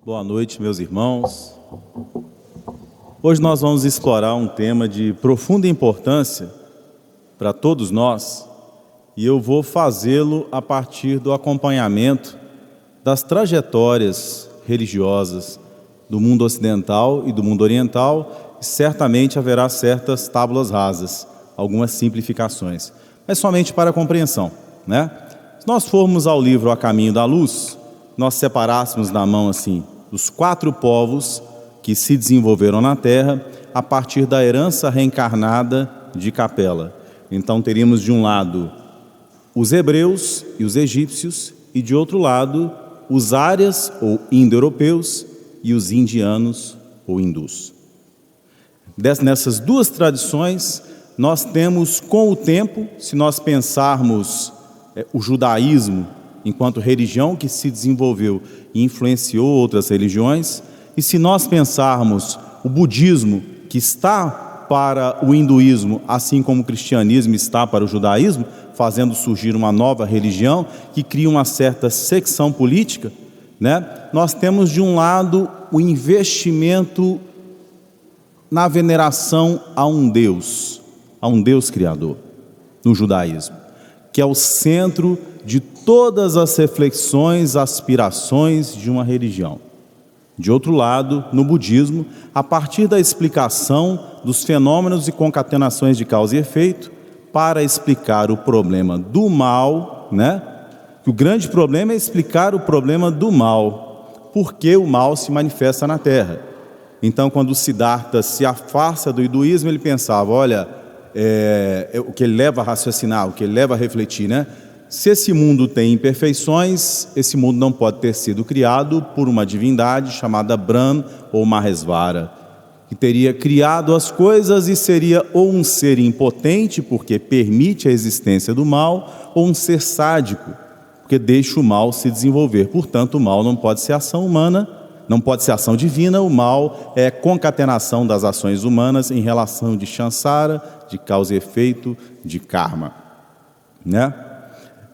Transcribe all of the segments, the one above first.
Boa noite, meus irmãos. Hoje nós vamos explorar um tema de profunda importância para todos nós, e eu vou fazê-lo a partir do acompanhamento das trajetórias religiosas do mundo ocidental e do mundo oriental, e certamente haverá certas tábuas rasas, algumas simplificações, mas somente para a compreensão, né? Se nós formos ao livro A Caminho da Luz, nós separássemos na mão assim os 4 povos que se desenvolveram na Terra a partir da herança reencarnada de Capela. Então teríamos de um lado os hebreus e os egípcios, e de outro lado os árias ou indo-europeus e os indianos ou hindus. Nessas duas tradições nós temos, com o tempo, se nós pensarmos o judaísmo enquanto religião que se desenvolveu e influenciou outras religiões, e se nós pensarmos o budismo, que está para o hinduísmo, assim como o cristianismo está para o judaísmo, fazendo surgir uma nova religião que cria uma certa secção política, né? Nós temos de um lado o investimento na veneração a um Deus criador, no judaísmo, que é o centro de todas as reflexões, aspirações de uma religião. De outro lado, no budismo, a partir da explicação dos fenômenos e concatenações de causa e efeito, para explicar o problema do mal, né? Que o grande problema é explicar o problema do mal, porque o mal se manifesta na Terra. Então, quando o Siddhartha se afasta do hinduísmo, ele pensava, olha, o que ele leva a raciocinar, o que ele leva a refletir, né? Se esse mundo tem imperfeições, esse mundo não pode ter sido criado por uma divindade chamada Brahma ou Mahesvara, que teria criado as coisas e seria ou um ser impotente, porque permite a existência do mal, ou um ser sádico, porque deixa o mal se desenvolver. Portanto, o mal não pode ser ação humana, não pode ser ação divina, o mal é concatenação das ações humanas em relação de Samsara, de causa e efeito, de karma, né?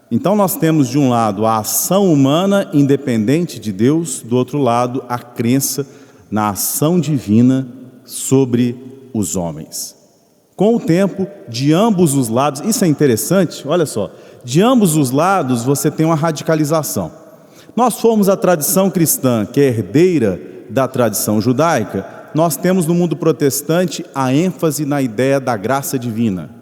Então nós temos de um lado a ação humana independente de Deus, do outro lado a crença na ação divina sobre os homens. Com o tempo, de ambos os lados, isso é interessante, olha só, de ambos os lados você tem uma radicalização. Nós formos a tradição cristã, que é herdeira da tradição judaica, nós temos no mundo protestante a ênfase na ideia da graça divina.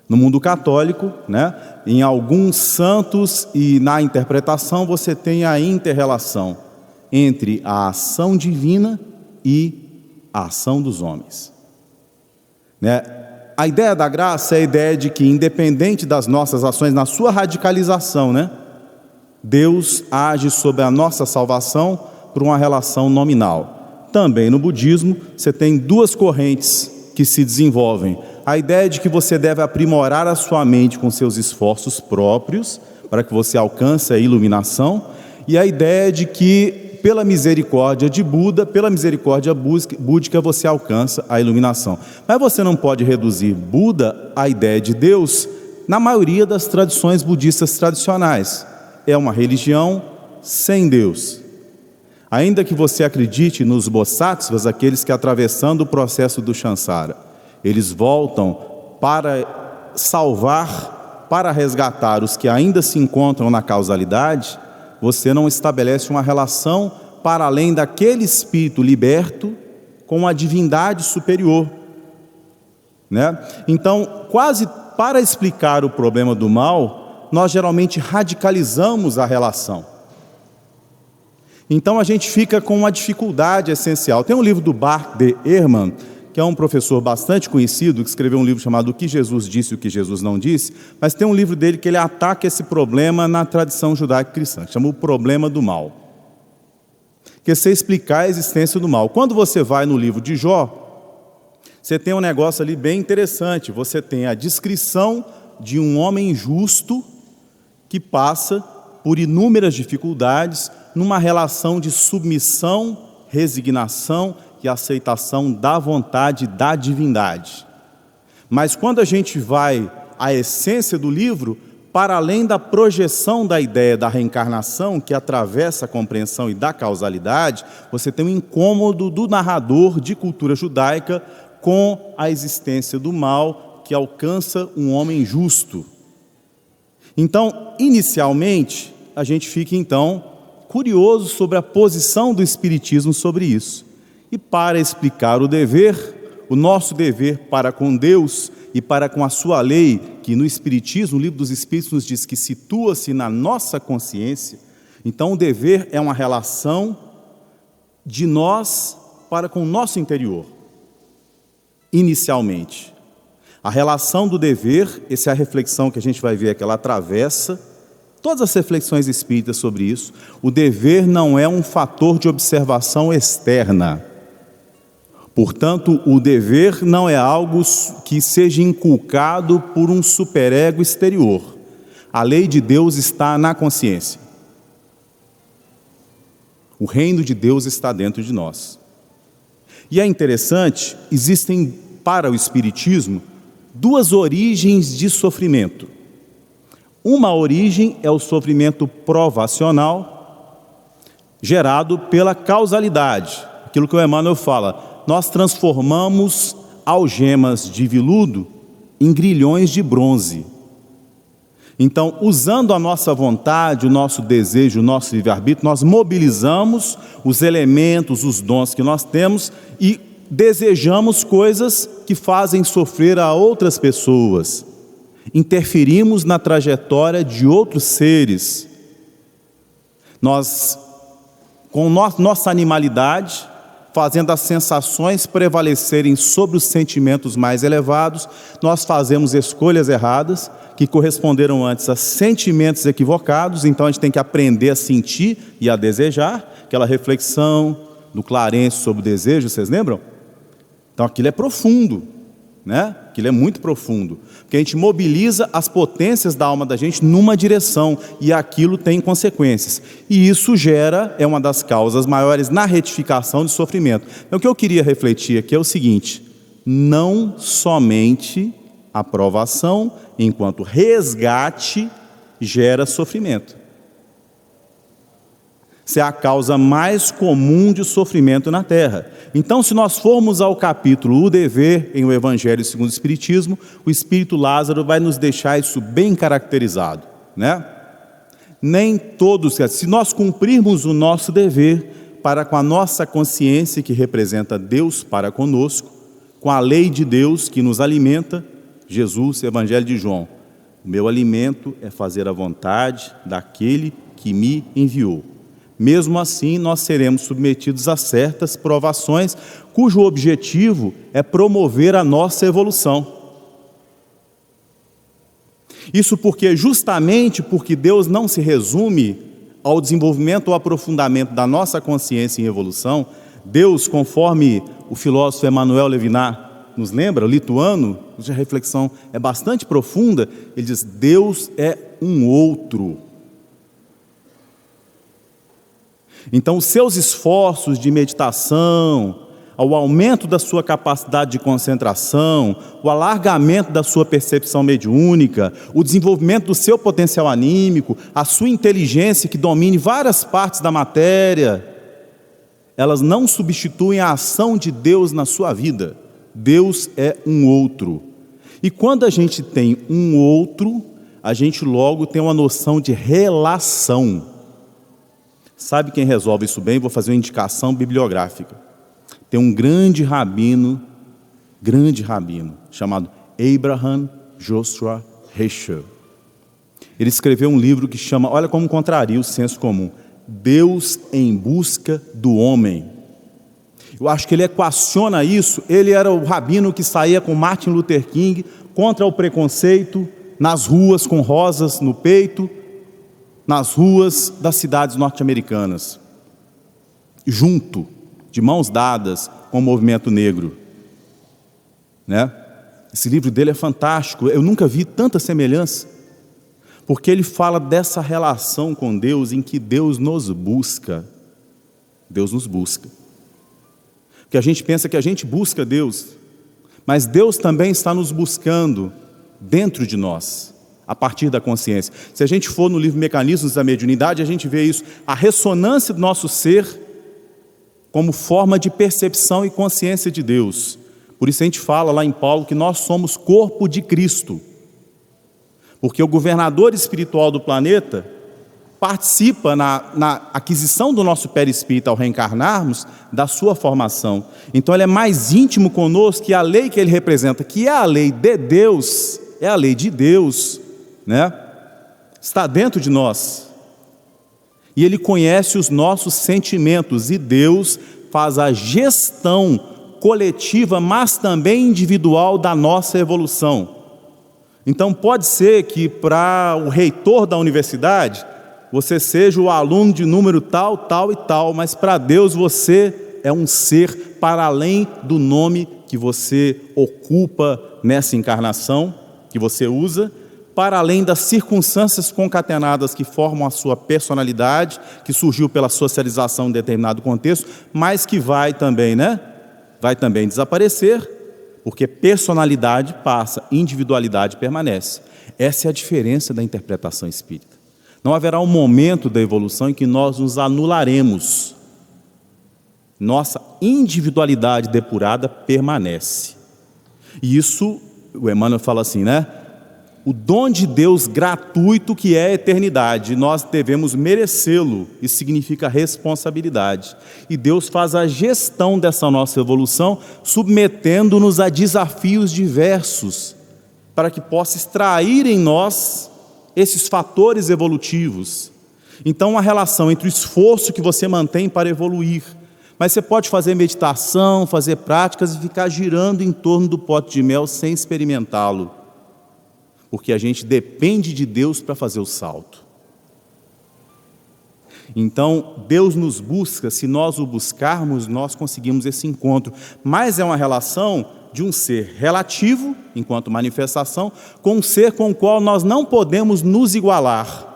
No mundo católico, né, em alguns santos e na interpretação você tem a inter-relação entre a ação divina e a ação dos homens, né? A ideia da graça é a ideia de que, independente das nossas ações, na sua radicalização, né, Deus age sobre a nossa salvação por uma relação nominal. Também no budismo você tem duas correntes que se desenvolvem. A ideia de que você deve aprimorar a sua mente com seus esforços próprios, para que você alcance a iluminação, e a ideia de que, pela misericórdia de Buda, pela misericórdia búdica, você alcança a iluminação. Mas você não pode reduzir Buda à ideia de Deus na maioria das tradições budistas tradicionais. É uma religião sem Deus. Ainda que você acredite nos bodhisattvas, aqueles que atravessando o processo do Samsara, eles voltam para salvar, para resgatar os que ainda se encontram na causalidade, você não estabelece uma relação para além daquele espírito liberto com a divindade superior, né? Então, quase para explicar o problema do mal, nós geralmente radicalizamos a relação. Então a gente fica com uma dificuldade essencial. Tem um livro do Bart de Ehrman, que é um professor bastante conhecido, que escreveu um livro chamado O que Jesus Disse e o que Jesus Não Disse, mas tem um livro dele que ele ataca esse problema na tradição judaica cristã, que chama O Problema do Mal, que é você explicar a existência do mal. Quando você vai no livro de Jó, você tem um negócio ali bem interessante, você tem a descrição de um homem justo que passa por inúmeras dificuldades numa relação de submissão, resignação e aceitação da vontade da divindade. Mas quando a gente vai à essência do livro, para além da projeção da ideia da reencarnação, que atravessa a compreensão e da causalidade, você tem um incômodo do narrador de cultura judaica com a existência do mal que alcança um homem justo. Então, inicialmente, a gente fica então curioso sobre a posição do Espiritismo sobre isso. E para explicar o dever, o nosso dever para com Deus e para com a sua lei, que no Espiritismo, o Livro dos Espíritos nos diz que situa-se na nossa consciência, então o dever é uma relação de nós para com o nosso interior, inicialmente. A relação do dever, essa é a reflexão que a gente vai ver, que ela atravessa todas as reflexões espíritas sobre isso. O dever não é um fator de observação externa. Portanto, o dever não é algo que seja inculcado por um superego exterior. A lei de Deus está na consciência. O reino de Deus está dentro de nós. E é interessante, existem para o Espiritismo duas origens de sofrimento. Uma origem é o sofrimento provacional, gerado pela causalidade. Aquilo que o Emmanuel fala, nós transformamos algemas de veludo em grilhões de bronze. Então, usando a nossa vontade, o nosso desejo, o nosso livre-arbítrio, nós mobilizamos os elementos, os dons que nós temos e desejamos coisas que fazem sofrer a outras pessoas. Interferimos na trajetória de outros seres. Nós, com nossa animalidade, fazendo as sensações prevalecerem sobre os sentimentos mais elevados, nós fazemos escolhas erradas, que corresponderam antes a sentimentos equivocados. Então a gente tem que aprender a sentir e a desejar. Aquela reflexão do Clarence sobre o desejo, vocês lembram? Então aquilo é profundo, né? Aquilo é muito profundo, porque a gente mobiliza as potências da alma da gente numa direção, e aquilo tem consequências, e isso é uma das causas maiores na retificação de sofrimento. Então o que eu queria refletir aqui é o seguinte: não somente a provação, enquanto resgate, gera sofrimento. Essa é a causa mais comum de sofrimento na Terra. Então, se nós formos ao capítulo O Dever, em O Evangelho segundo o Espiritismo, o Espírito Lázaro vai nos deixar isso bem caracterizado, né? Nem todos, se nós cumprirmos o nosso dever para com a nossa consciência, que representa Deus para conosco, com a lei de Deus que nos alimenta, Jesus, Evangelho de João, o meu alimento é fazer a vontade daquele que me enviou. Mesmo assim, nós seremos submetidos a certas provações, cujo objetivo é promover a nossa evolução. Isso justamente porque Deus não se resume ao desenvolvimento ou aprofundamento da nossa consciência em evolução. Deus, conforme o filósofo Emmanuel Levinas nos lembra, o lituano, cuja reflexão é bastante profunda, ele diz: Deus é um outro. Então, os seus esforços de meditação, o aumento da sua capacidade de concentração, o alargamento da sua percepção mediúnica, o desenvolvimento do seu potencial anímico, a sua inteligência que domine várias partes da matéria, elas não substituem a ação de Deus na sua vida. Deus é um outro. E quando a gente tem um outro, a gente logo tem uma noção de relação. Sabe quem resolve isso bem? Vou fazer uma indicação bibliográfica. Tem um grande rabino, chamado Abraham Joshua Heschel. Ele escreveu um livro que chama, olha como contraria o senso comum, Deus em busca do homem. Eu acho que ele equaciona isso. Ele era o rabino que saía com Martin Luther King contra o preconceito, nas ruas com rosas no peito, nas ruas das cidades norte-americanas, junto, de mãos dadas com o movimento negro, né? Esse livro dele é fantástico. Eu nunca vi tanta semelhança, porque ele fala dessa relação com Deus, em que Deus nos busca. Deus nos busca, porque a gente pensa que a gente busca Deus, mas Deus também está nos buscando dentro de nós. a partir da consciência. Se a gente for no livro Mecanismos da Mediunidade, a gente vê isso, a ressonância do nosso ser como forma de percepção e consciência de Deus. Por isso a gente fala lá em Paulo que nós somos corpo de Cristo. Porque o governador espiritual do planeta participa na aquisição do nosso perispírito ao reencarnarmos, da sua formação. Então ele é mais íntimo conosco que a lei que ele representa, que é a lei de Deus, é a lei de Deus, né? Está dentro de nós. E ele conhece os nossos sentimentos, e Deus faz a gestão coletiva, mas também individual da nossa evolução. Então pode ser que para o reitor da universidade, você seja o aluno de número tal, tal e tal, mas para Deus você é um ser para além do nome que você ocupa nessa encarnação, que você usa, para além das circunstâncias concatenadas que formam a sua personalidade, que surgiu pela socialização em determinado contexto, mas que vai também, vai também desaparecer, porque personalidade passa, individualidade permanece. Essa é a diferença da interpretação espírita. Não haverá um momento da evolução em que nós nos anularemos. Nossa individualidade depurada permanece. E isso, o Emmanuel fala assim, o dom de Deus gratuito que é a eternidade, nós devemos merecê-lo, isso significa responsabilidade. E Deus faz a gestão dessa nossa evolução, submetendo-nos a desafios diversos, para que possa extrair em nós esses fatores evolutivos. Então, a relação entre o esforço que você mantém para evoluir, mas você pode fazer meditação, fazer práticas e ficar girando em torno do pote de mel sem experimentá-lo. Porque a gente depende de Deus para fazer o salto. Então, Deus nos busca, se nós o buscarmos, nós conseguimos esse encontro. Mas é uma relação de um ser relativo, enquanto manifestação, com um ser com o qual nós não podemos nos igualar.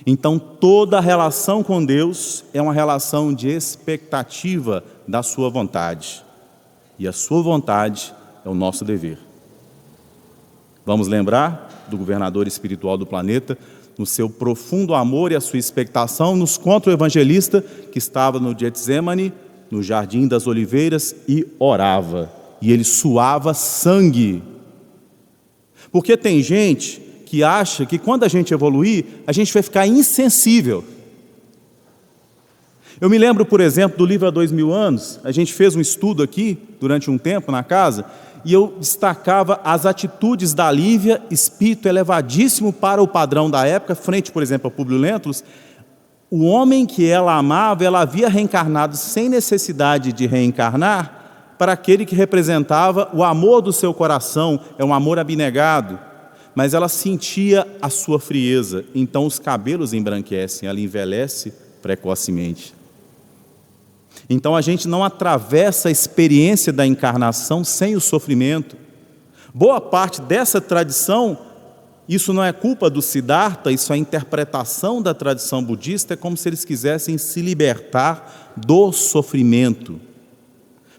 Então, toda relação com Deus é uma relação de expectativa da sua vontade. E a sua vontade é o nosso dever. Vamos lembrar do governador espiritual do planeta, no seu profundo amor e a sua expectação, nos conta o evangelista que estava no Getsemane, no Jardim das Oliveiras, e orava. E ele suava sangue. Porque tem gente que acha que quando a gente evoluir, a gente vai ficar insensível. Eu me lembro, por exemplo, do livro Há 2000 anos, a gente fez um estudo aqui, durante um tempo na casa, e eu destacava as atitudes da Lívia, espírito elevadíssimo para o padrão da época, frente, por exemplo, a Públio Lentulus. O homem que ela amava, ela havia reencarnado sem necessidade de reencarnar, para aquele que representava o amor do seu coração, é um amor abnegado, mas ela sentia a sua frieza, então os cabelos embranquecem, ela envelhece precocemente. Então a gente não atravessa a experiência da encarnação sem o sofrimento. Boa parte dessa tradição, isso não é culpa do Siddhartha, isso é a interpretação da tradição budista, é como se eles quisessem se libertar do sofrimento.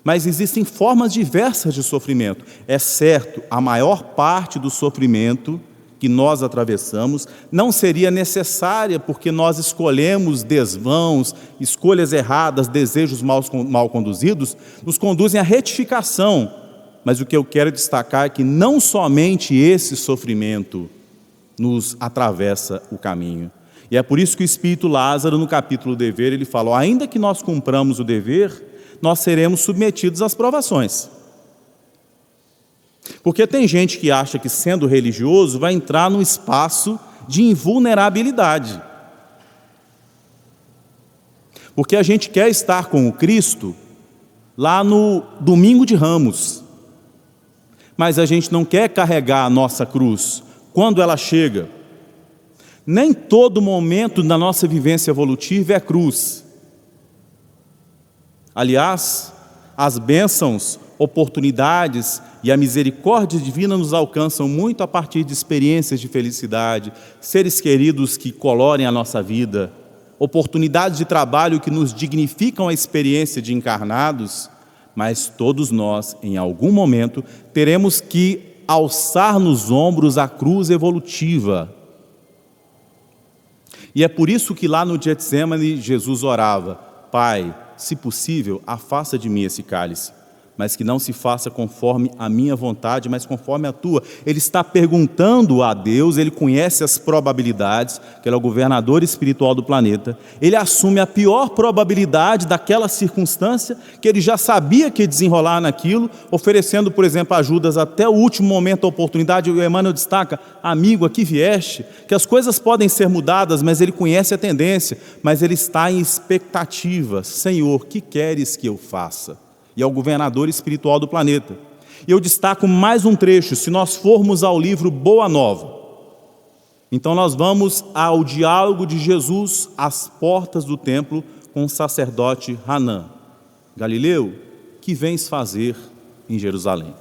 Mas existem formas diversas de sofrimento. É certo, a maior parte do sofrimento que nós atravessamos não seria necessária porque nós escolhemos desvãos, escolhas erradas, desejos mal conduzidos, nos conduzem à retificação. Mas o que eu quero destacar é que não somente esse sofrimento nos atravessa o caminho. E é por isso que o Espírito Lázaro, no capítulo Dever, ele fala, ainda que nós cumpramos o dever, nós seremos submetidos às provações. Porque tem gente que acha que sendo religioso vai entrar num espaço de invulnerabilidade. Porque a gente quer estar com o Cristo lá no domingo de Ramos, mas a gente não quer carregar a nossa cruz quando ela chega. Nem todo momento da nossa vivência evolutiva é cruz. Aliás, as bênçãos, oportunidades e a misericórdia divina nos alcançam muito a partir de experiências de felicidade, seres queridos que colorem a nossa vida, oportunidades de trabalho que nos dignificam a experiência de encarnados, mas todos nós, em algum momento, teremos que alçar nos ombros a cruz evolutiva. E é por isso que lá no Getsemane Jesus orava: Pai, se possível, afasta de mim esse cálice, mas que não se faça conforme a minha vontade, mas conforme a tua. Ele está perguntando a Deus, ele conhece as probabilidades, que ele é o governador espiritual do planeta, ele assume a pior probabilidade daquela circunstância, que ele já sabia que ia desenrolar naquilo, oferecendo, por exemplo, ajudas até o último momento, a oportunidade. O Emmanuel destaca: amigo, aqui vieste, que as coisas podem ser mudadas, mas ele conhece a tendência, mas ele está em expectativa. Senhor, que queres que eu faça? E é o governador espiritual do planeta. E eu destaco mais um trecho. Se nós formos ao livro Boa Nova, então nós vamos ao diálogo de Jesus às portas do templo com o sacerdote Hanã. Galileu, que vens fazer em Jerusalém?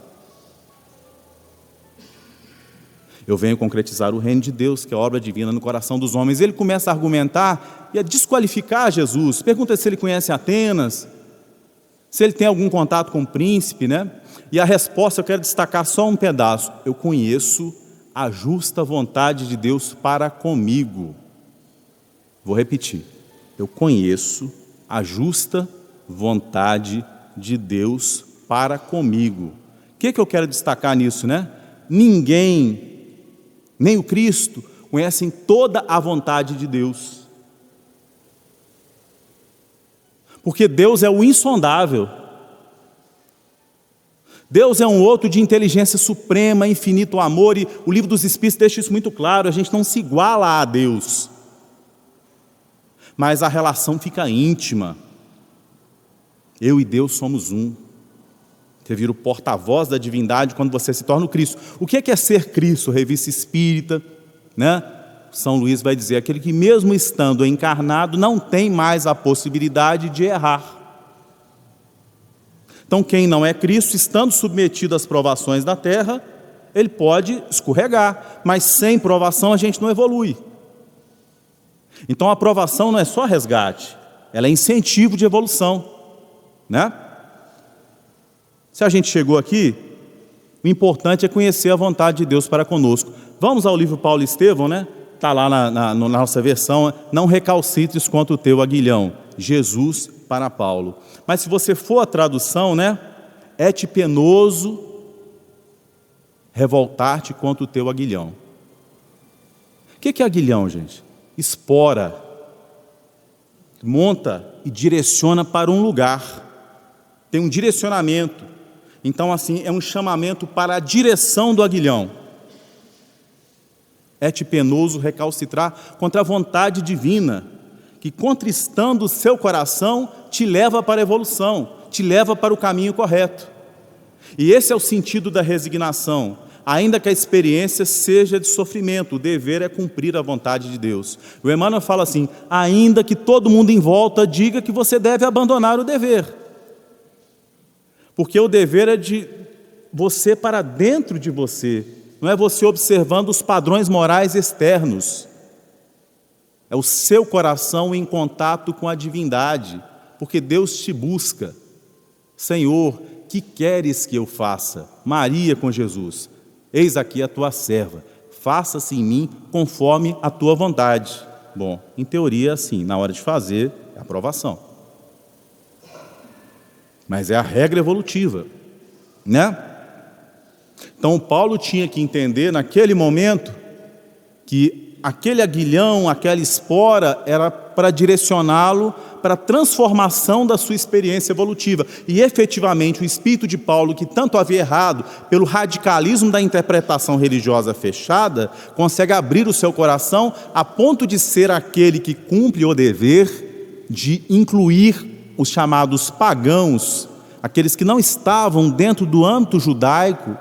Eu venho concretizar o reino de Deus, que é a obra divina no coração dos homens. Ele começa a argumentar e a desqualificar Jesus. Pergunta se ele conhece Atenas, se ele tem algum contato com o príncipe, né? E a resposta, eu quero destacar só um pedaço: eu conheço a justa vontade de Deus para comigo. Vou repetir: eu conheço a justa vontade de Deus para comigo. O que eu quero destacar nisso, né? Ninguém, nem o Cristo, conhecem toda a vontade de Deus. Porque Deus é o insondável. Deus é um outro de inteligência suprema, infinito amor, e o livro dos Espíritos deixa isso muito claro: a gente não se iguala a Deus, mas a relação fica íntima. Eu e Deus somos um. Você vira o porta-voz da divindade quando você se torna o Cristo. O que é ser Cristo? Revista Espírita, né? São Luís vai dizer: aquele que mesmo estando encarnado não tem mais a possibilidade de errar. Então quem não é Cristo, estando submetido às provações da terra, ele pode escorregar, mas sem provação a gente não evolui. Então a provação não é só resgate, ela é incentivo de evolução, né? Se a gente chegou aqui, o importante é conhecer a vontade de Deus para conosco. Vamos ao livro Paulo e Estevão, né? Está lá na nossa versão: não recalcitres contra o teu aguilhão. Jesus para Paulo. Mas se você for a tradução, né? É-te penoso revoltar-te contra o teu aguilhão. O que é aguilhão, gente? Espora. Monta e direciona para um lugar. Tem um direcionamento. Então, assim, é um chamamento para a direção do aguilhão. É-te penoso recalcitrar contra a vontade divina, que, contristando o seu coração, te leva para a evolução, te leva para o caminho correto. E esse é o sentido da resignação. Ainda que a experiência seja de sofrimento, o dever é cumprir a vontade de Deus. O Emmanuel fala assim: ainda que todo mundo em volta diga que você deve abandonar o dever, porque o dever é de você para dentro de você, não é você observando os padrões morais externos. É o seu coração em contato com a divindade, porque Deus te busca. Senhor, que queres que eu faça? Maria com Jesus: eis aqui a tua serva, faça-se em mim conforme a tua vontade. Bom, em teoria, assim, na hora de fazer, é aprovação. Mas é a regra evolutiva, né? Então Paulo tinha que entender naquele momento que aquele aguilhão, aquela espora era para direcioná-lo para a transformação da sua experiência evolutiva. E efetivamente o espírito de Paulo, que tanto havia errado pelo radicalismo da interpretação religiosa fechada, consegue abrir o seu coração a ponto de ser aquele que cumpre o dever de incluir os chamados pagãos, aqueles que não estavam dentro do âmbito judaico,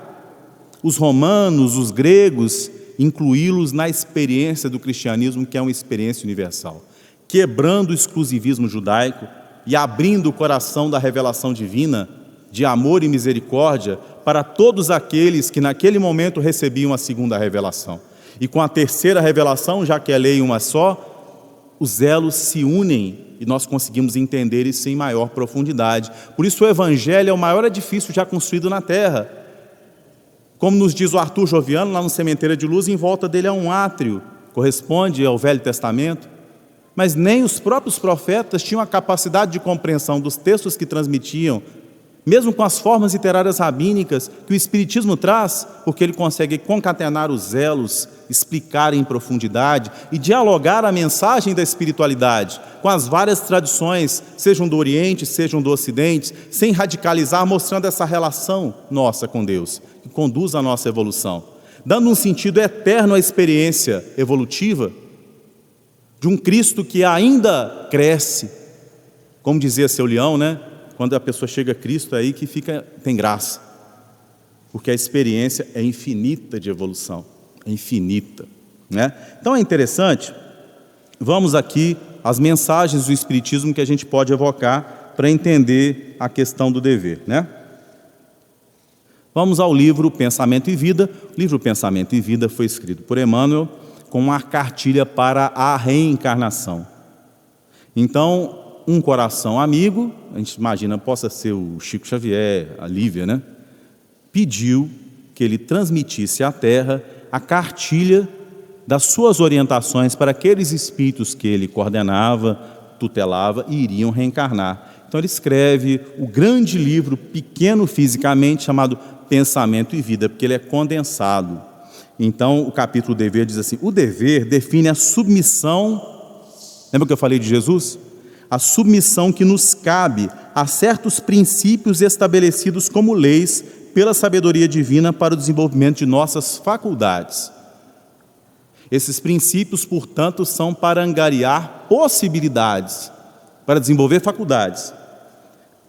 os romanos, os gregos, incluí-los na experiência do cristianismo, que é uma experiência universal, quebrando o exclusivismo judaico e abrindo o coração da revelação divina, de amor e misericórdia, para todos aqueles que naquele momento recebiam a segunda revelação. E com a terceira revelação, já que é lei uma só, os elos se unem e nós conseguimos entender isso em maior profundidade. Por isso o Evangelho é o maior edifício já construído na terra. Como nos diz o Arthur Joviano, lá no Cemitério de Luz, em volta dele há um átrio, corresponde ao Velho Testamento, mas nem os próprios profetas tinham a capacidade de compreensão dos textos que transmitiam, mesmo com as formas literárias rabínicas que o Espiritismo traz, porque ele consegue concatenar os elos, explicar em profundidade e dialogar a mensagem da espiritualidade com as várias tradições, sejam do Oriente, sejam do Ocidente, sem radicalizar, mostrando essa relação nossa com Deus, que conduz à nossa evolução, dando um sentido eterno à experiência evolutiva de um Cristo que ainda cresce, como dizia seu Leão, né? Quando a pessoa chega a Cristo, é aí que tem graça, porque a experiência é infinita de evolução, é infinita, né? Então é interessante, vamos aqui às mensagens do Espiritismo que a gente pode evocar para entender a questão do dever, né? Vamos ao livro Pensamento e Vida. O livro Pensamento e Vida foi escrito por Emmanuel com uma cartilha para a reencarnação. Então, um coração amigo, a gente imagina, possa ser o Chico Xavier, a Lívia, né? Pediu que ele transmitisse à Terra a cartilha das suas orientações para aqueles espíritos que ele coordenava, tutelava e iriam reencarnar. Então ele escreve o grande livro, pequeno fisicamente, chamado Pensamento e Vida, porque ele é condensado. Então o capítulo Dever diz assim: o dever define a submissão, lembra que eu falei de Jesus? A submissão que nos cabe a certos princípios estabelecidos como leis pela sabedoria divina para o desenvolvimento de nossas faculdades. Esses princípios, portanto, são para angariar possibilidades, para desenvolver faculdades.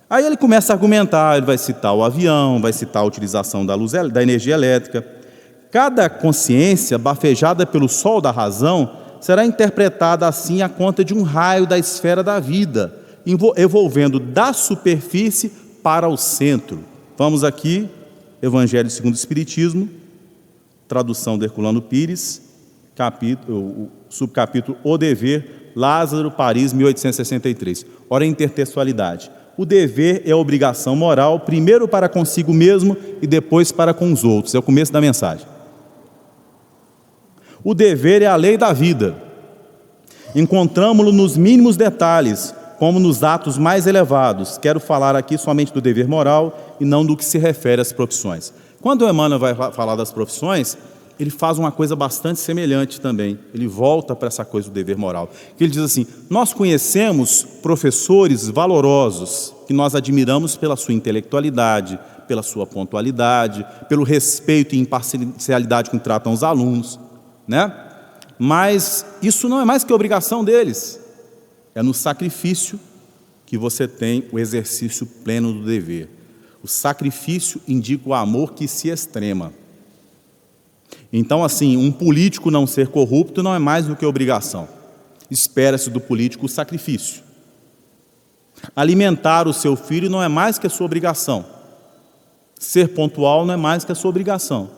Aí ele começa a argumentar, ele vai citar o avião, vai citar a utilização da luz, da energia elétrica. Cada consciência bafejada pelo sol da razão será interpretada assim a conta de um raio da esfera da vida, evolvendo da superfície para o centro. Vamos aqui, Evangelho segundo o Espiritismo, tradução de Herculano Pires, o subcapítulo O Dever, Lázaro, Paris, 1863. Ora, intertextualidade. O dever é a obrigação moral, primeiro para consigo mesmo e depois para com os outros. É o começo da mensagem. O dever é a lei da vida. Encontramo-lo nos mínimos detalhes, como nos atos mais elevados. Quero falar aqui somente do dever moral e não do que se refere às profissões. Quando o Emmanuel vai falar das profissões, ele faz uma coisa bastante semelhante também. Ele volta para essa coisa do dever moral. Ele diz assim: nós conhecemos professores valorosos, que nós admiramos pela sua intelectualidade, pela sua pontualidade, pelo respeito e imparcialidade com que tratam os alunos, né? Mas isso não é mais que obrigação deles, é no sacrifício que você tem o exercício pleno do dever. O sacrifício indica o amor que se extrema. Então, assim, um político não ser corrupto não é mais do que obrigação. Espera-se do político o sacrifício. Alimentar o seu filho não é mais que a sua obrigação. Ser pontual não é mais que a sua obrigação.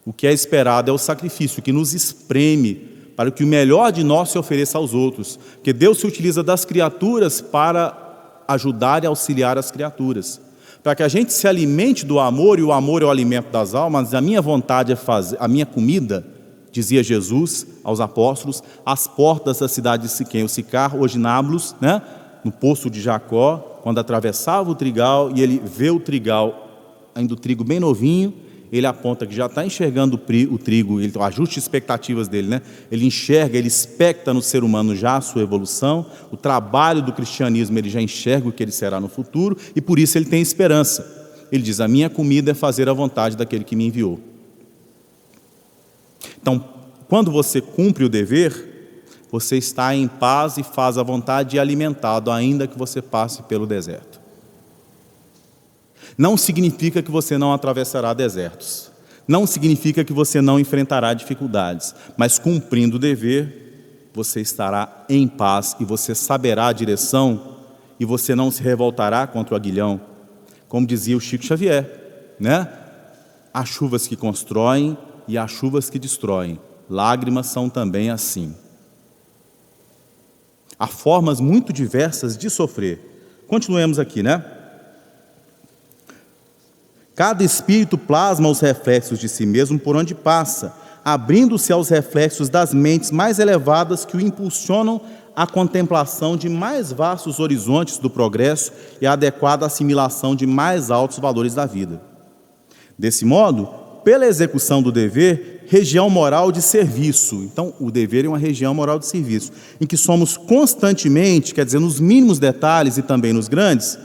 O que é esperado é o sacrifício, que nos espreme para que o melhor de nós se ofereça aos outros. Porque Deus se utiliza das criaturas para ajudar e auxiliar as criaturas. Para que a gente se alimente do amor, e o amor é o alimento das almas, a minha vontade é fazer, a minha comida, dizia Jesus aos apóstolos, às portas da cidade de Siquém, o Sicar, hoje Nablus, né? No poço de Jacó, quando atravessava o trigal, e ele vê o trigal, ainda o trigo bem novinho, ele aponta que já está enxergando o trigo, ele ajusta expectativas dele, né? Ele enxerga, ele expecta no ser humano já a sua evolução, o trabalho do cristianismo ele já enxerga o que ele será no futuro, e por isso ele tem esperança. Ele diz: a minha comida é fazer a vontade daquele que me enviou. Então, quando você cumpre o dever, você está em paz e faz a vontade e alimentado, ainda que você passe pelo deserto. Não significa que você não atravessará desertos, não significa que você não enfrentará dificuldades, mas cumprindo o dever, você estará em paz e você saberá a direção e você não se revoltará contra o aguilhão, como dizia o Chico Xavier, né? Há chuvas que constroem e há chuvas que destroem, lágrimas são também assim. Há formas muito diversas de sofrer. Continuemos aqui, né? Cada espírito plasma os reflexos de si mesmo por onde passa, abrindo-se aos reflexos das mentes mais elevadas que o impulsionam à contemplação de mais vastos horizontes do progresso e à adequada assimilação de mais altos valores da vida. Desse modo, pela execução do dever, região moral de serviço. Então, o dever é uma região moral de serviço, em que somos constantemente, quer dizer, nos mínimos detalhes e também nos grandes,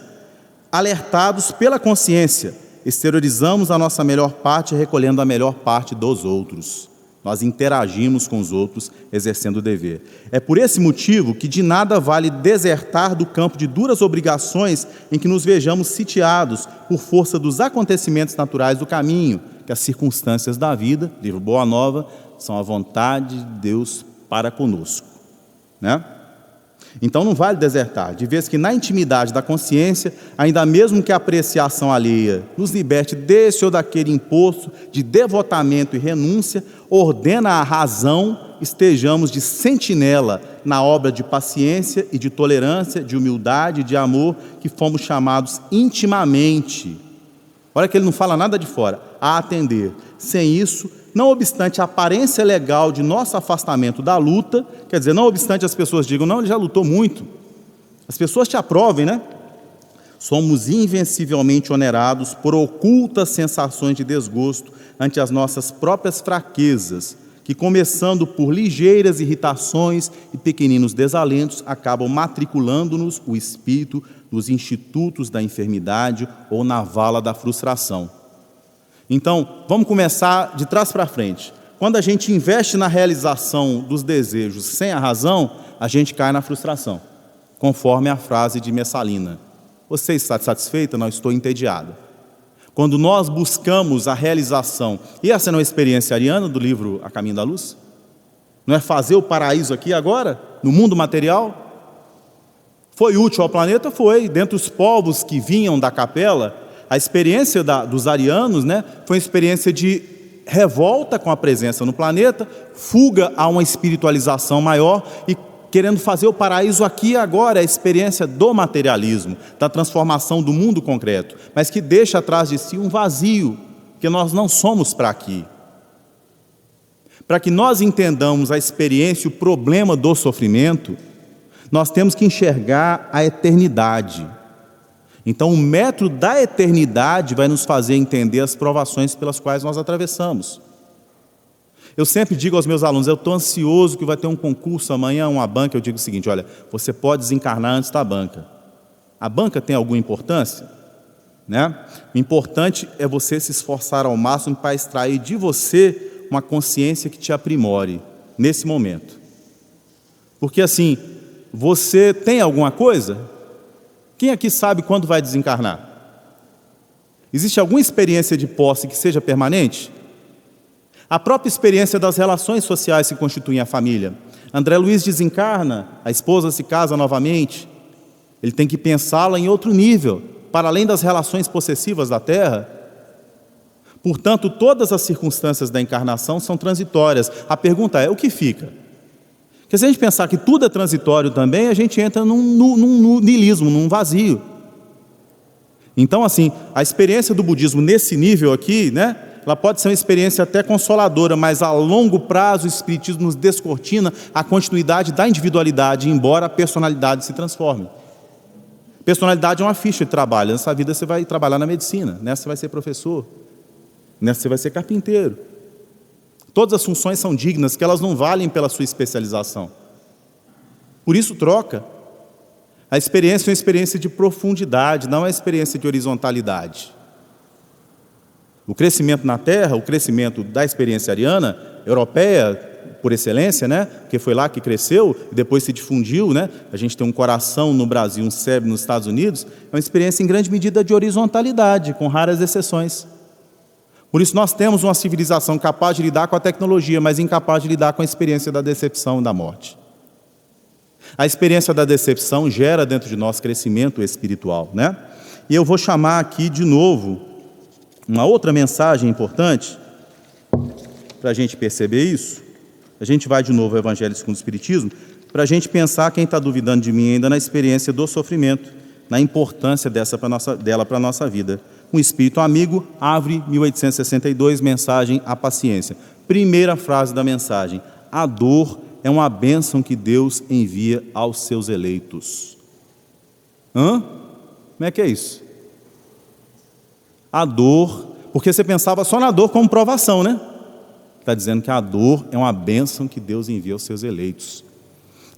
alertados pela consciência, exteriorizamos a nossa melhor parte recolhendo a melhor parte dos outros. Nós interagimos com os outros exercendo o dever. É por esse motivo que de nada vale desertar do campo de duras obrigações em que nos vejamos sitiados por força dos acontecimentos naturais do caminho, que as circunstâncias da vida, livro Boa Nova, são a vontade de Deus para conosco, né? Então não vale desertar, de vez que na intimidade da consciência, ainda mesmo que a apreciação alheia nos liberte desse ou daquele imposto de devotamento e renúncia, ordena a razão, estejamos de sentinela na obra de paciência e de tolerância, de humildade e de amor, que fomos chamados intimamente. Olha que ele não fala nada de fora, a atender. Sem isso, não obstante a aparência legal de nosso afastamento da luta, quer dizer, não obstante as pessoas digam, não, ele já lutou muito, as pessoas te aprovem, né? Somos invencivelmente onerados por ocultas sensações de desgosto ante as nossas próprias fraquezas, que começando por ligeiras irritações e pequeninos desalentos, acabam matriculando-nos o espírito nos institutos da enfermidade ou na vala da frustração. Então, vamos começar de trás para frente. Quando a gente investe na realização dos desejos sem a razão, a gente cai na frustração, conforme a frase de Messalina. Você está satisfeita? Não, estou entediada. Quando nós buscamos a realização, e essa não é a experiência ariana do livro A Caminho da Luz? Não é fazer o paraíso aqui agora, no mundo material? Foi útil ao planeta? Foi. Dentre os povos que vinham da capela, a experiência dos arianos, né, foi uma experiência de revolta com a presença no planeta, fuga a uma espiritualização maior e querendo fazer o paraíso aqui e agora, a experiência do materialismo, da transformação do mundo concreto, mas que deixa atrás de si um vazio, que nós não somos para aqui. Para que nós entendamos a experiência e o problema do sofrimento, nós temos que enxergar a eternidade. Então, o método da eternidade vai nos fazer entender as provações pelas quais nós atravessamos. Eu sempre digo aos meus alunos, eu estou ansioso que vai ter um concurso amanhã, uma banca, eu digo o seguinte, olha, você pode desencarnar antes da banca. A banca tem alguma importância? Né? O importante é você se esforçar ao máximo para extrair de você uma consciência que te aprimore nesse momento. Porque assim, você tem alguma coisa? Quem aqui sabe quando vai desencarnar? Existe alguma experiência de posse que seja permanente? A própria experiência das relações sociais que constituem a família. André Luiz desencarna, a esposa se casa novamente. Ele tem que pensá-la em outro nível, para além das relações possessivas da terra. Portanto, todas as circunstâncias da encarnação são transitórias. A pergunta é, o que fica? Porque se a gente pensar que tudo é transitório também, a gente entra num niilismo, num vazio. Então, assim, a experiência do budismo nesse nível aqui, né, ela pode ser uma experiência até consoladora, mas a longo prazo o espiritismo nos descortina a continuidade da individualidade, embora a personalidade se transforme. Personalidade é uma ficha de trabalho. Nessa vida você vai trabalhar na medicina, nessa você vai ser professor, nessa você vai ser carpinteiro. Todas as funções são dignas, que elas não valem pela sua especialização. Por isso troca. A experiência é uma experiência de profundidade, não é uma experiência de horizontalidade. O crescimento na Terra, o crescimento da experiência ariana, europeia, por excelência, né? Porque foi lá que cresceu, e depois se difundiu, né? A gente tem um coração no Brasil, um cérebro nos Estados Unidos, é uma experiência em grande medida de horizontalidade, com raras exceções. Por isso nós temos uma civilização capaz de lidar com a tecnologia, mas incapaz de lidar com a experiência da decepção e da morte. A experiência da decepção gera dentro de nós crescimento espiritual, né? E eu vou chamar aqui de novo uma outra mensagem importante para a gente perceber isso. A gente vai de novo ao Evangelho segundo o Espiritismo, para a gente pensar, quem está duvidando de mim ainda, na experiência do sofrimento, na importância dela para a nossa vida. Um espírito amigo, Árvore, 1862, mensagem à paciência. Primeira frase da mensagem: a dor é uma bênção que Deus envia aos seus eleitos. Como é que é isso? A dor, porque você pensava só na dor como provação, né? Está dizendo que a dor é uma bênção que Deus envia aos seus eleitos.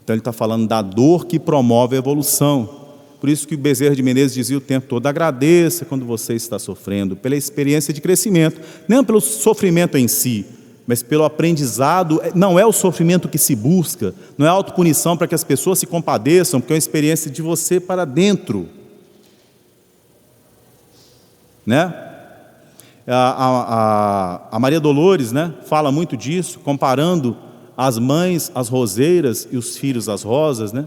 Então ele está falando da dor que promove a evolução. Por isso que o Bezerra de Menezes dizia o tempo todo: agradeça quando você está sofrendo, pela experiência de crescimento, não pelo sofrimento em si, mas pelo aprendizado. Não é o sofrimento que se busca, não é a autopunição para que as pessoas se compadeçam, porque é uma experiência de você para dentro, né? A Maria Dolores, né, fala muito disso, comparando as mães, as roseiras, e os filhos, as rosas, né?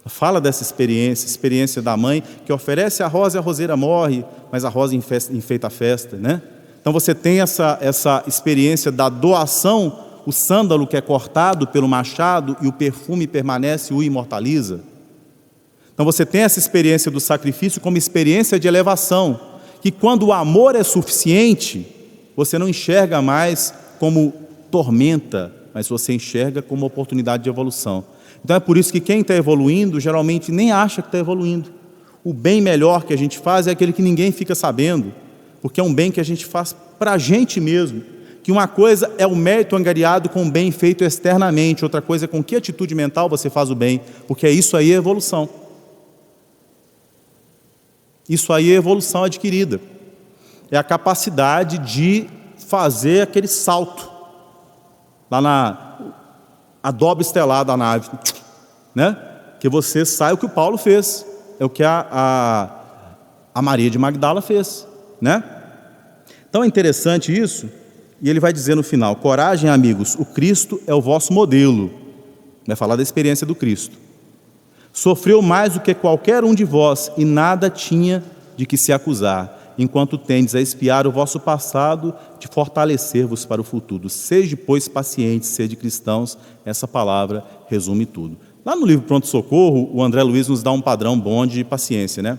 Fala dessa experiência da mãe que oferece a rosa e a roseira morre, mas a rosa enfeita a festa, né? Então você tem essa experiência da doação, o sândalo que é cortado pelo machado e o perfume permanece e o imortaliza. Então você tem essa experiência do sacrifício como experiência de elevação, que quando o amor é suficiente, você não enxerga mais como tormenta, mas você enxerga como oportunidade de evolução. Então é por isso que quem está evoluindo, geralmente nem acha que está evoluindo. O bem melhor que a gente faz é aquele que ninguém fica sabendo, porque é um bem que a gente faz para a gente mesmo. Que uma coisa é o mérito angariado com o bem feito externamente, outra coisa é com que atitude mental você faz o bem, porque isso aí é evolução. Isso aí é evolução adquirida. É a capacidade de fazer aquele salto lá na a dobra estelar da nave, né? Que você sai o que o Paulo fez, é o que a Maria de Magdala fez, né? Então é interessante isso, e ele vai dizer no final: coragem, amigos, o Cristo é o vosso modelo. Vai falar da experiência do Cristo. Sofreu mais do que qualquer um de vós, e nada tinha de que se acusar, enquanto tendes a expiar o vosso passado, de fortalecer-vos para o futuro. Sede, pois, pacientes, sede cristãos. Essa palavra resume tudo. Lá no livro Pronto Socorro, o André Luiz nos dá um padrão bom de paciência, né?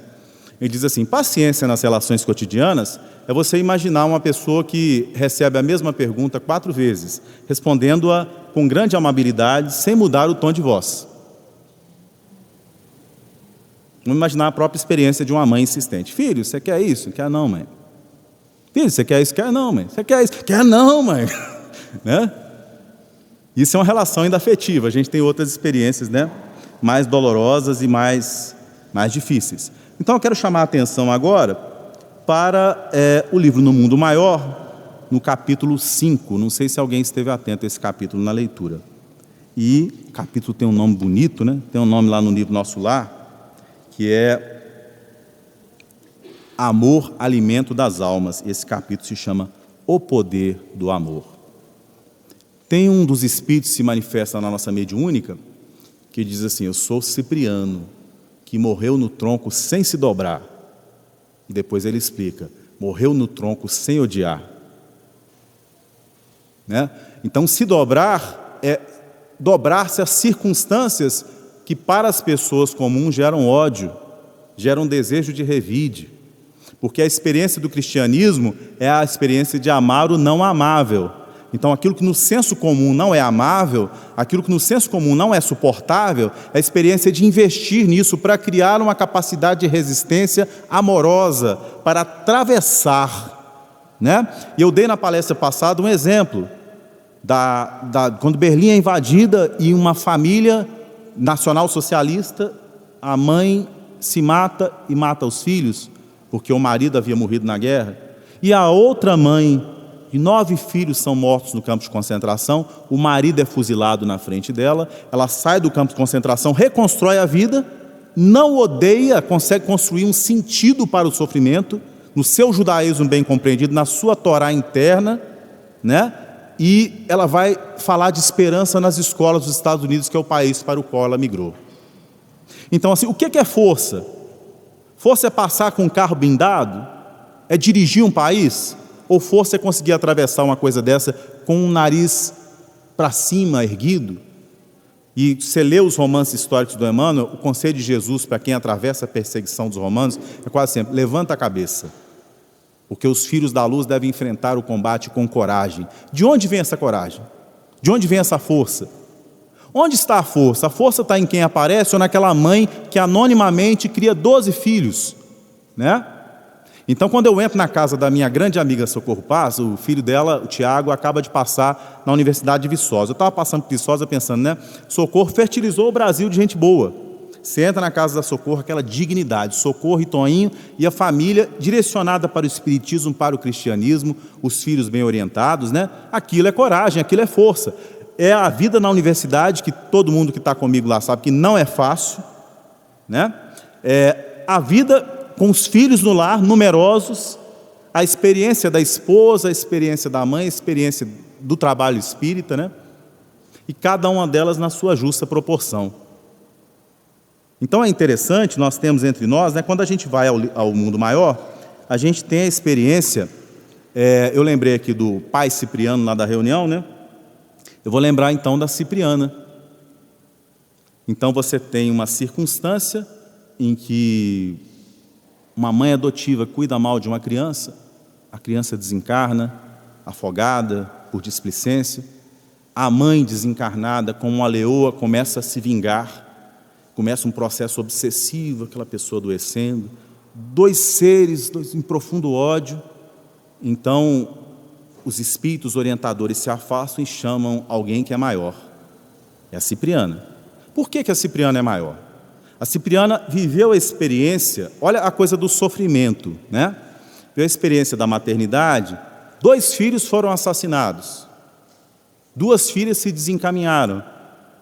Ele diz assim: paciência nas relações cotidianas é você imaginar uma pessoa que recebe a mesma pergunta 4 vezes, respondendo-a com grande amabilidade, sem mudar o tom de voz. Vamos imaginar a própria experiência de uma mãe insistente: filho, você quer isso? Quer não, mãe. Filho, você quer isso? Quer não, mãe. Você quer isso? Quer não, mãe. Né? Isso é uma relação ainda afetiva. A gente tem outras experiências, né, mais dolorosas e mais difíceis. Então eu quero chamar a atenção agora para o livro No Mundo Maior, no capítulo 5. Não sei se alguém esteve atento a esse capítulo na leitura. E o capítulo tem um nome bonito, né? Tem um nome lá no livro Nosso Lar, que é Amor, Alimento das Almas. Esse capítulo se chama O Poder do Amor. Tem um dos espíritos que se manifesta na nossa mediúnica, que diz assim: eu sou Cipriano, que morreu no tronco sem se dobrar. E depois ele explica: morreu no tronco sem odiar. Né? Então, se dobrar é dobrar-se às circunstâncias que para as pessoas comuns geram ódio, geram desejo de revide. Porque a experiência do cristianismo é a experiência de amar o não amável. Então aquilo que no senso comum não é amável, aquilo que no senso comum não é suportável, é a experiência de investir nisso para criar uma capacidade de resistência amorosa, para atravessar, né? E eu dei na palestra passada um exemplo, quando Berlim é invadida e uma família nacional-socialista, a mãe se mata e mata os filhos, porque o marido havia morrido na guerra, e a outra mãe, e 9 filhos são mortos no campo de concentração, o marido é fuzilado na frente dela, ela sai do campo de concentração, reconstrói a vida, não odeia, consegue construir um sentido para o sofrimento, no seu judaísmo bem compreendido, na sua Torá interna, né? E ela vai falar de esperança nas escolas dos Estados Unidos, que é o país para o qual ela migrou. Então, assim, o que é força? Força é passar com um carro blindado? É dirigir um país? Ou força é conseguir atravessar uma coisa dessa com um nariz para cima, erguido? E você lê os romances históricos do Emmanuel, o conselho de Jesus para quem atravessa a perseguição dos romanos é quase sempre: levanta a cabeça, porque os filhos da luz devem enfrentar o combate com coragem. De onde vem essa coragem? De onde vem essa força? Onde está a força? A força está em quem aparece ou naquela mãe que anonimamente cria 12 filhos, né? Então, quando eu entro na casa da minha grande amiga Socorro Paz, o filho dela, o Tiago, acaba de passar na Universidade de Viçosa. Eu estava passando por Viçosa pensando, né? Socorro fertilizou o Brasil de gente boa. Você entra na casa da Socorro, aquela dignidade, Socorro e Toninho, e a família direcionada para o espiritismo, para o cristianismo, os filhos bem orientados, né? Aquilo é coragem, aquilo é força. É a vida na universidade, que todo mundo que está comigo lá sabe que não é fácil, né? É a vida com os filhos no lar, numerosos, a experiência da esposa, a experiência da mãe, a experiência do trabalho espírita, né? E cada uma delas na sua justa proporção. Então é interessante, nós temos entre nós, né, quando a gente vai ao mundo maior, a gente tem a experiência, eu lembrei aqui do pai Cipriano lá da reunião, né? Eu vou lembrar então da Cipriana. Então você tem uma circunstância em que uma mãe adotiva cuida mal de uma criança, a criança desencarna, afogada por displicência, a mãe desencarnada como uma leoa começa a se vingar, começa um processo obsessivo, aquela pessoa adoecendo, dois seres em profundo ódio. Então os espíritos orientadores se afastam e chamam alguém que é maior, é a Cipriana. Por que a Cipriana é maior? A Cipriana viveu a experiência, olha a coisa do sofrimento, né? Viveu a experiência da maternidade, 2 filhos foram assassinados, 2 filhas se desencaminharam,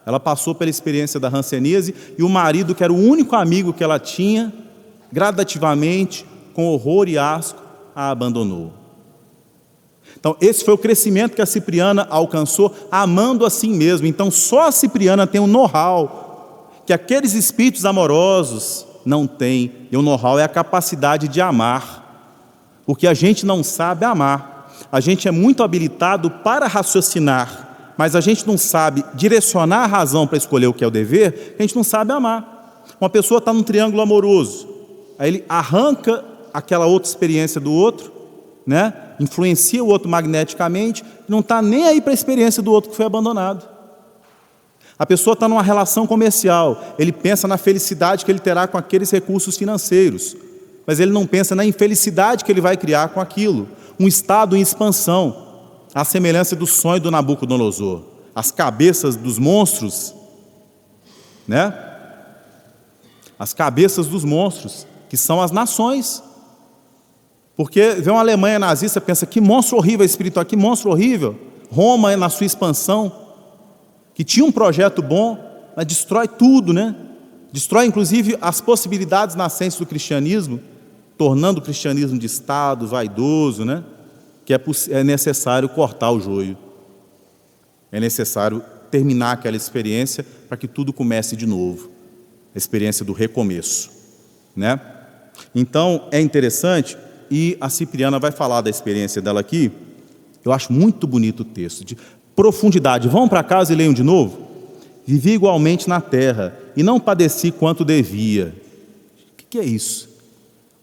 ela passou pela experiência da hanseníase e o marido, que era o único amigo que ela tinha, gradativamente, com horror e asco, a abandonou. Então esse foi o crescimento que a Cipriana alcançou, amando a si mesma. Então só a Cipriana tem um know-how que aqueles espíritos amorosos não têm. E o know-how é a capacidade de amar, porque a gente não sabe amar. A gente é muito habilitado para raciocinar, mas a gente não sabe direcionar a razão para escolher o que é o dever, a gente não sabe amar. Uma pessoa está num triângulo amoroso, aí ele arranca aquela outra experiência do outro, né? Influencia o outro magneticamente, não está nem aí para a experiência do outro que foi abandonado. A pessoa está numa relação comercial, ele pensa na felicidade que ele terá com aqueles recursos financeiros, mas ele não pensa na infelicidade que ele vai criar com aquilo. Um estado em expansão, à semelhança do sonho do Nabucodonosor, as cabeças dos monstros, né? As cabeças dos monstros, que são as nações. Porque vê uma Alemanha nazista, pensa, que monstro horrível espiritual, que monstro horrível. Roma, na sua expansão, que tinha um projeto bom, mas destrói tudo, né? Destrói inclusive as possibilidades nascentes do cristianismo, tornando o cristianismo de Estado, vaidoso, né? Que é necessário cortar o joio. É necessário terminar aquela experiência para que tudo comece de novo. A experiência do recomeço, né? Então é interessante. E a Cipriana vai falar da experiência dela aqui. Eu acho muito bonito o texto, de profundidade. Vão para casa e leiam de novo. Vivi igualmente na terra, e não padeci quanto devia. O que é isso?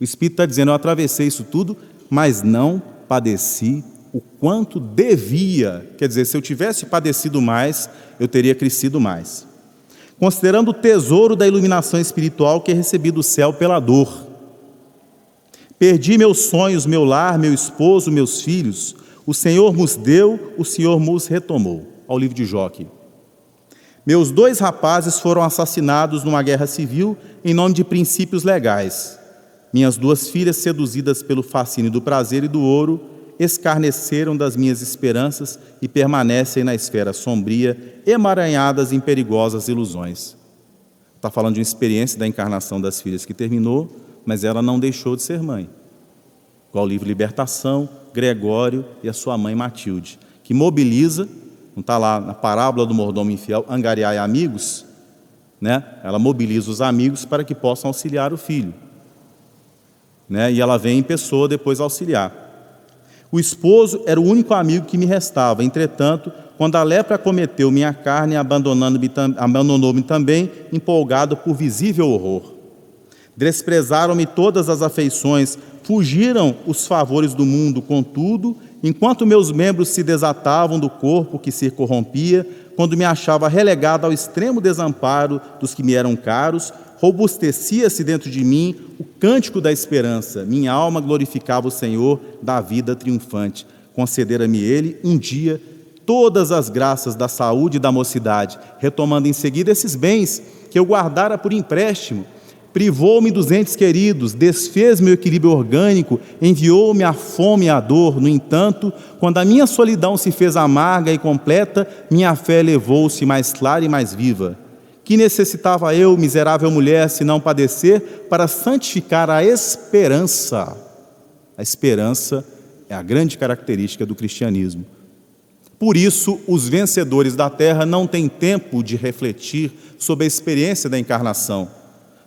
O Espírito está dizendo, eu atravessei isso tudo, mas não padeci o quanto devia. Quer dizer, se eu tivesse padecido mais, eu teria crescido mais. Considerando o tesouro da iluminação espiritual que recebi do céu pela dor. Perdi meus sonhos, meu lar, meu esposo, meus filhos. O Senhor nos deu, o Senhor nos retomou. Ao livro de Jó aqui. Meus 2 rapazes foram assassinados numa guerra civil em nome de princípios legais. Minhas 2 filhas, seduzidas pelo fascínio do prazer e do ouro, escarneceram das minhas esperanças e permanecem na esfera sombria, emaranhadas em perigosas ilusões. Está falando de uma experiência da encarnação das filhas que terminou, mas ela não deixou de ser mãe. Igual o livro Libertação, Gregório e a sua mãe Matilde, que mobiliza, não está lá na parábola do mordomo infiel, angariai amigos, né? Ela mobiliza os amigos para que possam auxiliar o filho, né? E ela vem em pessoa depois auxiliar. O esposo era o único amigo que me restava, entretanto, quando a lepra acometeu minha carne, abandonou-me também, empolgado por visível horror. Desprezaram-me todas as afeições, fugiram os favores do mundo. Contudo, enquanto meus membros se desatavam do corpo que se corrompia, quando me achava relegado ao extremo desamparo dos que me eram caros, robustecia-se dentro de mim o cântico da esperança. Minha alma glorificava o Senhor da vida triunfante. Concedera-me Ele um dia todas as graças da saúde e da mocidade, retomando em seguida esses bens que eu guardara por empréstimo. Privou-me dos entes queridos, desfez meu equilíbrio orgânico, enviou-me a fome e a dor. No entanto, quando a minha solidão se fez amarga e completa, minha fé elevou-se mais clara e mais viva. Que necessitava eu, miserável mulher, se não padecer, para santificar a esperança? A esperança é a grande característica do cristianismo. Por isso, os vencedores da terra não têm tempo de refletir sobre a experiência da encarnação.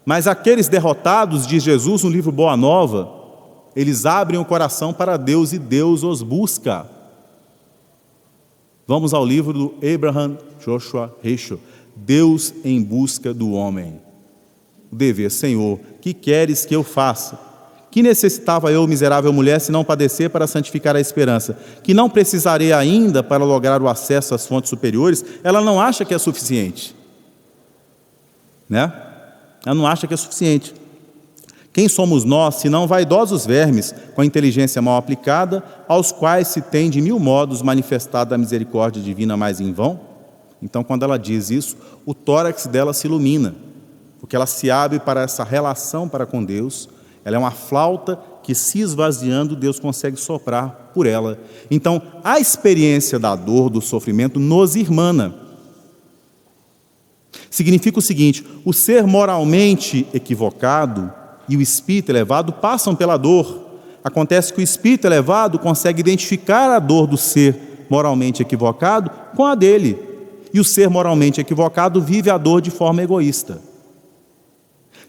Mas aqueles derrotados, diz Jesus no livro Boa Nova, eles abrem o coração para Deus e Deus os busca. Vamos ao livro do Abraham Joshua Heschel, Deus em busca do homem. O dever, Senhor, que queres que eu faça? Que necessitava eu, miserável mulher, se não padecer para santificar a esperança? Que não precisarei ainda para lograr o acesso às fontes superiores? Ela não acha que é suficiente, né? Ela não acha que é suficiente. Quem somos nós, senão vaidosos vermes, com a inteligência mal aplicada, aos quais se tem de mil modos manifestado a misericórdia divina mais em vão? Então, quando ela diz isso, o tórax dela se ilumina, porque ela se abre para essa relação para com Deus. Ela é uma flauta que, se esvaziando, Deus consegue soprar por ela. Então, a experiência da dor, do sofrimento, nos irmana. Significa o seguinte: o ser moralmente equivocado e o espírito elevado passam pela dor. Acontece que o espírito elevado consegue identificar a dor do ser moralmente equivocado com a dele. E o ser moralmente equivocado vive a dor de forma egoísta.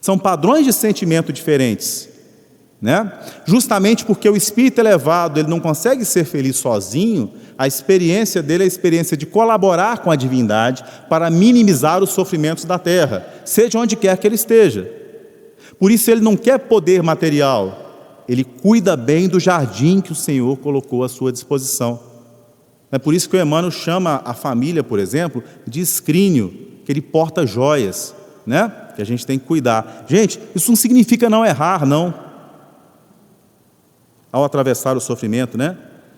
São padrões de sentimento diferentes, né? Justamente porque o espírito elevado ele não consegue ser feliz sozinho, a experiência dele é a experiência de colaborar com a divindade para minimizar os sofrimentos da terra, seja onde quer que ele esteja. Por isso ele não quer poder material, ele cuida bem do jardim que o Senhor colocou à sua disposição. É por isso que o Emmanuel chama a família, por exemplo, de escrínio, que ele porta joias, né? Que a gente tem que cuidar. Gente, isso não significa não errar, não. Ao atravessar o sofrimento, né?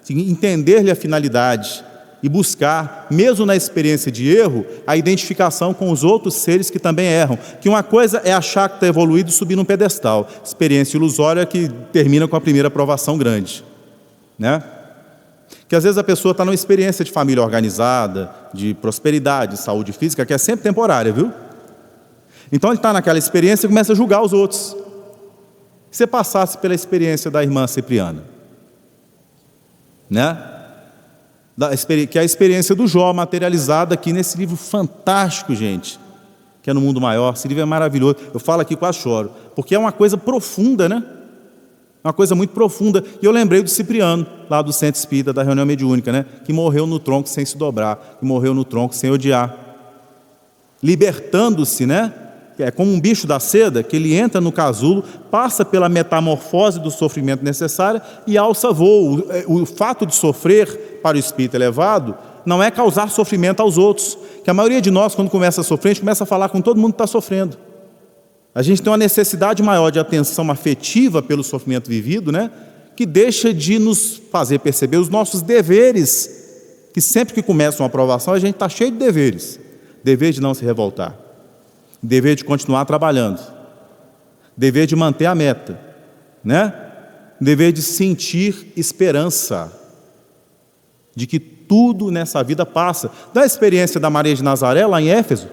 Entender-lhe a finalidade e buscar, mesmo na experiência de erro, a identificação com os outros seres que também erram. Que uma coisa é achar que está evoluído e subir num pedestal. Experiência ilusória que termina com a primeira provação grande, né? Que às vezes a pessoa está numa experiência de família organizada, de prosperidade, de saúde física, que é sempre temporária, viu? Então ele está naquela experiência e começa a julgar os outros. Se você passasse pela experiência da irmã Cipriana, né? Que é a experiência do Jó materializada aqui nesse livro fantástico, gente, que é No Mundo Maior. Esse livro é maravilhoso. Eu falo aqui, quase choro, porque é uma coisa profunda, né? Uma coisa muito profunda. E eu lembrei do Cipriano, lá do Centro Espírita da Reunião Mediúnica, né? Que morreu no tronco sem se dobrar, que morreu no tronco sem odiar, libertando-se, né? É como um bicho da seda, que ele entra no casulo, passa pela metamorfose do sofrimento necessária e alça voo. O fato de sofrer para o espírito elevado não é causar sofrimento aos outros, que a maioria de nós, quando começa a sofrer, a gente começa a falar com todo mundo que está sofrendo. A gente tem uma necessidade maior de atenção afetiva pelo sofrimento vivido, né? Que deixa de nos fazer perceber os nossos deveres, que sempre que começa uma provação, a gente está cheio de deveres. Dever de não se revoltar, dever de continuar trabalhando, dever de manter a meta, né? Dever de sentir esperança, de que tudo nessa vida passa. Da experiência da Maria de Nazaré, lá em Éfeso,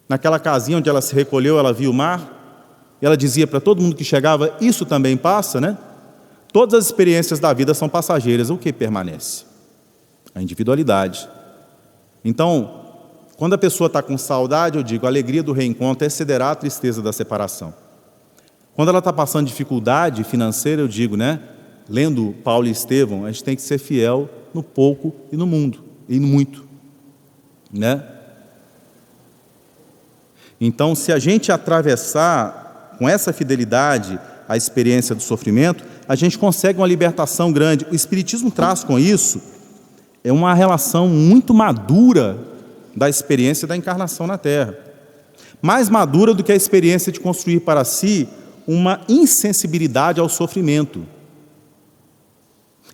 naquela casinha onde ela se recolheu, ela viu o mar, e ela dizia para todo mundo que chegava: isso também passa, né? Todas as experiências da vida são passageiras. O que permanece? A individualidade. Então, quando a pessoa está com saudade, eu digo, a alegria do reencontro excederá a tristeza da separação. Quando ela está passando dificuldade financeira, eu digo, né? Lendo Paulo e Estevão, a gente tem que ser fiel no pouco e no mundo, e no muito, né? Então, se a gente atravessar com essa fidelidade a experiência do sofrimento, a gente consegue uma libertação grande. O Espiritismo traz com isso uma relação muito madura da experiência da encarnação na Terra. Mais madura do que a experiência de construir para si uma insensibilidade ao sofrimento.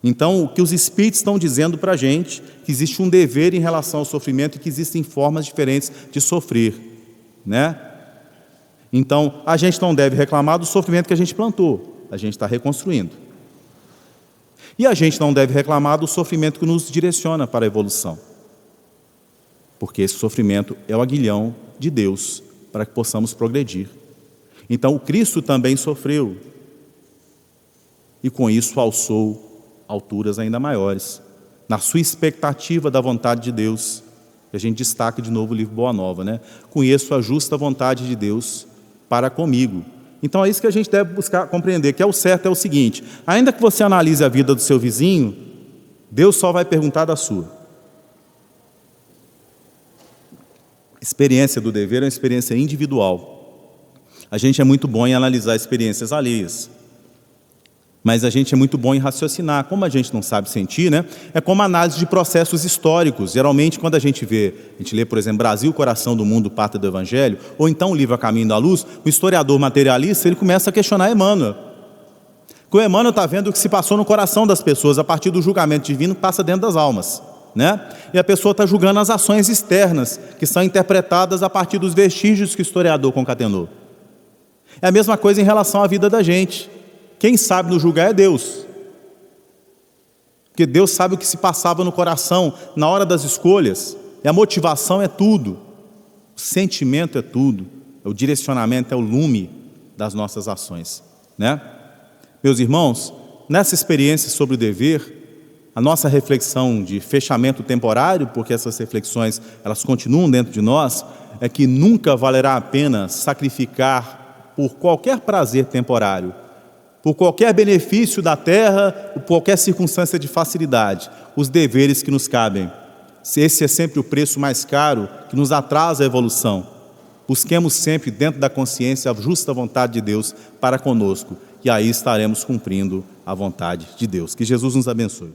Então, o que os Espíritos estão dizendo para a gente, que existe um dever em relação ao sofrimento e que existem formas diferentes de sofrer, né? Então, a gente não deve reclamar do sofrimento que a gente plantou, a gente está reconstruindo. E a gente não deve reclamar do sofrimento que nos direciona para a evolução, porque esse sofrimento é o aguilhão de Deus para que possamos progredir. Então, o Cristo também sofreu e com isso alçou alturas ainda maiores, na sua expectativa da vontade de Deus. A gente destaca de novo o livro Boa Nova, né? Conheço a justa vontade de Deus para comigo. Então é isso que a gente deve buscar compreender, que é o certo é o seguinte: ainda que você analise a vida do seu vizinho, Deus só vai perguntar da sua. Experiência do dever é uma experiência individual. A gente é muito bom em analisar experiências alheias, mas a gente é muito bom em raciocinar. Como a gente não sabe sentir, né? É como análise de processos históricos. Geralmente, quando a gente lê, por exemplo, Brasil, Coração do Mundo, Pátria do Evangelho, ou então o livro A Caminho da Luz, o historiador materialista, ele começa a questionar Emmanuel. Porque o Emmanuel está vendo o que se passou no coração das pessoas, a partir do julgamento divino que passa dentro das almas, né? E a pessoa está julgando as ações externas, que são interpretadas a partir dos vestígios que o historiador concatenou. É a mesma coisa em relação à vida da gente. Quem sabe nos julgar é Deus, porque Deus sabe o que se passava no coração na hora das escolhas, e a motivação é tudo, o sentimento é tudo, o direcionamento é o lume das nossas ações, né? Meus irmãos, nessa experiência sobre o dever, a nossa reflexão de fechamento temporário, porque essas reflexões elas continuam dentro de nós, é que nunca valerá a pena sacrificar por qualquer prazer temporário, por qualquer benefício da terra, por qualquer circunstância de facilidade, os deveres que nos cabem. Esse é sempre o preço mais caro que nos atrasa a evolução. Busquemos sempre dentro da consciência a justa vontade de Deus para conosco, e aí estaremos cumprindo a vontade de Deus. Que Jesus nos abençoe.